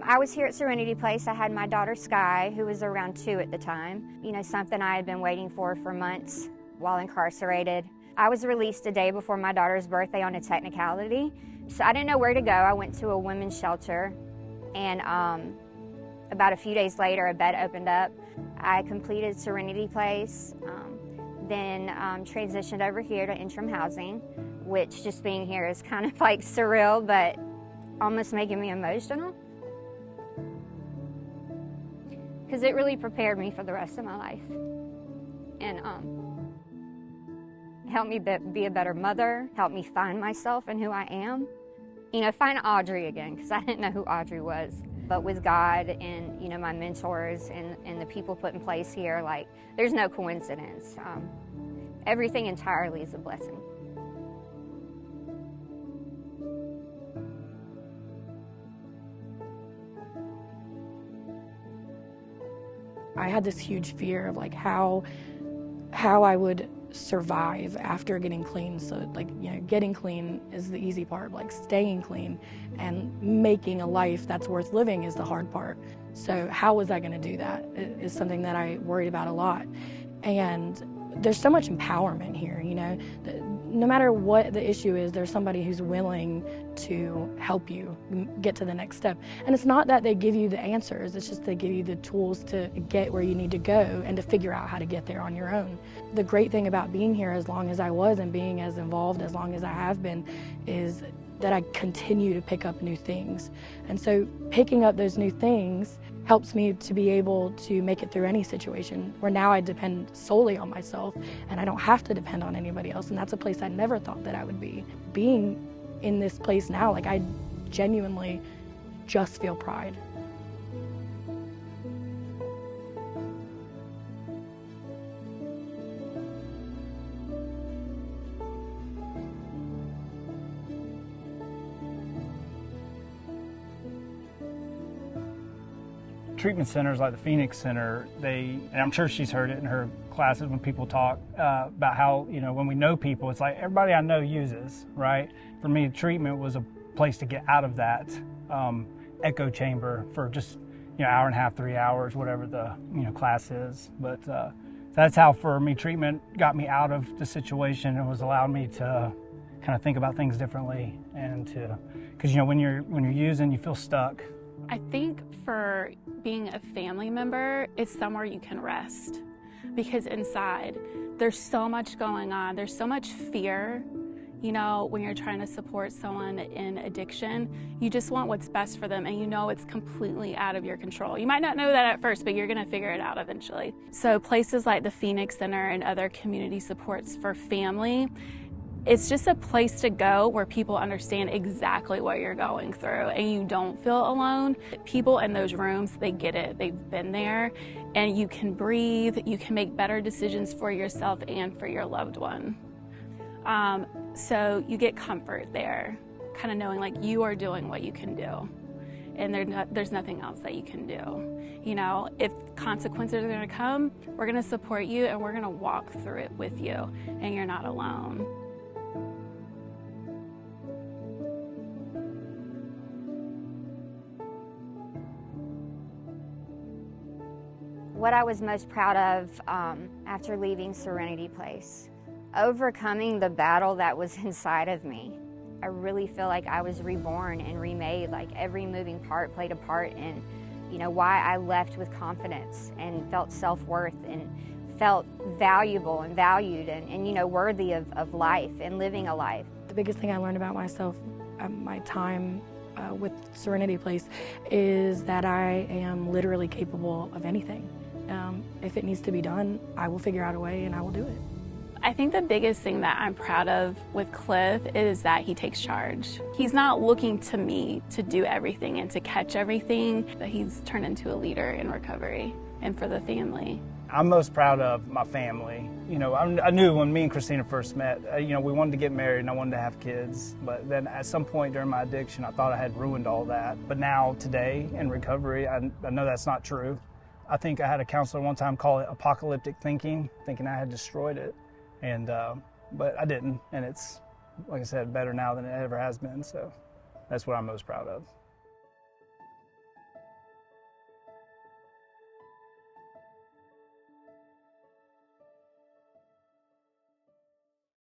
I was here at Serenity Place. I had my daughter Sky, who was around 2 at the time. You know, something I had been waiting for months while incarcerated. I was released a day before my daughter's birthday on a technicality, so I didn't know where to go. I went to a women's shelter, and about a few days later, a bed opened up. I completed Serenity Place, then transitioned over here to interim housing, which just being here is kind of like surreal, but almost making me emotional, because it really prepared me for the rest of my life and helped me be a better mother, helped me find myself and who I am. You know, find Audrey again, because I didn't know who Audrey was. But with God and, you know, my mentors and the people put in place here, like, there's no coincidence. Everything entirely is a blessing. I had this huge fear of like how I would survive after getting clean. So like, you know, getting clean is the easy part, like staying clean and making a life that's worth living is the hard part. So how was I going to do that is something that I worried about a lot. And there's so much empowerment here, you know. No matter what the issue is, there's somebody who's willing to help you get to the next step. And it's not that they give you the answers, it's just they give you the tools to get where you need to go and to figure out how to get there on your own. The great thing about being here as long as I was and being as involved as long as I have been is that I continue to pick up new things. And so picking up those new things helps me to be able to make it through any situation, where now I depend solely on myself and I don't have to depend on anybody else. And that's a place I never thought that I would be. Being in this place now, like, I genuinely just feel pride. Treatment centers like the Phoenix Center, and I'm sure she's heard it in her classes when people talk about how, you know, when we know people, it's like everybody I know uses, right? For me, treatment was a place to get out of that echo chamber for just, you know, hour and a half, 3 hours, whatever the, you know, class is. But that's how, for me, treatment got me out of the situation and was allowed me to kind of think about things differently, and to, because, you know, when you're using, you feel stuck. I think for being a family member, it's somewhere you can rest, because inside there's so much going on. There's so much fear. You know, when you're trying to support someone in addiction, you just want what's best for them, and you know it's completely out of your control. You might not know that at first, but you're going to figure it out eventually. So places like the Phoenix Center and other community supports for family, it's just a place to go where people understand exactly what you're going through and you don't feel alone. People in those rooms, they get it. They've been there, and you can breathe. You can make better decisions for yourself and for your loved one. So you get comfort there, kind of knowing like you are doing what you can do, and there's nothing else that you can do. You know, if consequences are going to come, we're going to support you and we're going to walk through it with you, and you're not alone. What I was most proud of after leaving Serenity Place, overcoming the battle that was inside of me. I really feel like I was reborn and remade. Like, every moving part played a part in, you know, why I left with confidence and felt self-worth and felt valuable and valued and you know, worthy of life and living a life. The biggest thing I learned about myself at my time with Serenity Place is that I am literally capable of anything. If it needs to be done, I will figure out a way and I will do it. I think the biggest thing that I'm proud of with Cliff is that he takes charge. He's not looking to me to do everything and to catch everything, but he's turned into a leader in recovery and for the family. I'm most proud of my family. You know, I knew when me and Christina first met, you know, we wanted to get married and I wanted to have kids. But then at some point during my addiction, I thought I had ruined all that. But now, today, in recovery, I know that's not true. I think I had a counselor one time call it apocalyptic thinking I had destroyed it. And but I didn't. And it's, like I said, better now than it ever has been. So that's what I'm most proud of.